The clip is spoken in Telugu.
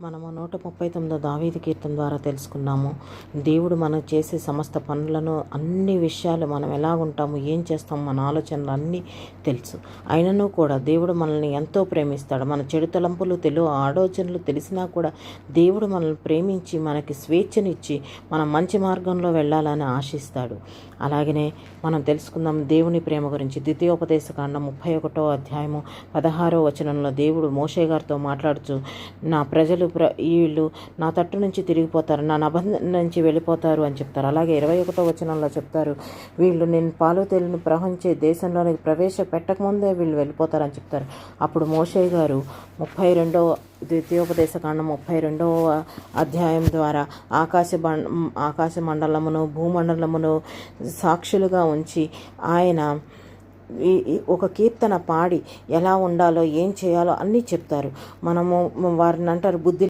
మనము 139 దావీదు కీర్తన ద్వారా తెలుసుకున్నాము. దేవుడు మనం చేసే సమస్త పనులను, అన్ని విషయాలు, మనం ఎలా ఉంటాము, ఏం చేస్తాము, మన ఆలోచనలు అన్నీ తెలుసు. అయినను కూడా దేవుడు మనల్ని ఎంతో ప్రేమిస్తాడు. మన చెడు తలంపులు, ఆలోచనలు తెలిసినా కూడా దేవుడు మనల్ని ప్రేమించి మనకి స్వేచ్ఛనిచ్చి మనం మంచి మార్గంలో వెళ్ళాలని ఆశిస్తాడు. అలాగనే మనం తెలుసుకుందాం దేవుని ప్రేమ గురించి. ద్వితీయోపదేశకాండం 31వ అధ్యాయము 16వ వచనంలో దేవుడు మోషే గారితో మాట్లాడుతూ, నా ప్రజలు వీళ్ళు నా తట్టు నుంచి తిరిగిపోతారు, నా నిబంధన నుంచి వెళ్ళిపోతారు అని చెప్తారు. అలాగే 21వ వచనంలో చెప్తారు, వీళ్ళు నేను పాలు తేలిని ప్రవహించే దేశంలోనికి పెట్టకముందే వీళ్ళు వెళ్ళిపోతారని చెప్తారు. అప్పుడు మోషే గారు 32వ ద్వితీయోపదేశకాండం 32వ అధ్యాయం ద్వారా ఆకాశ మండలమును భూమండలమును సాక్షులుగా ఉంచి ఆయన ఒక కీర్తన పాడి ఎలా ఉండాలో, ఏం చేయాలో అన్నీ చెప్తారు. వారిని అంటారు, బుద్ధి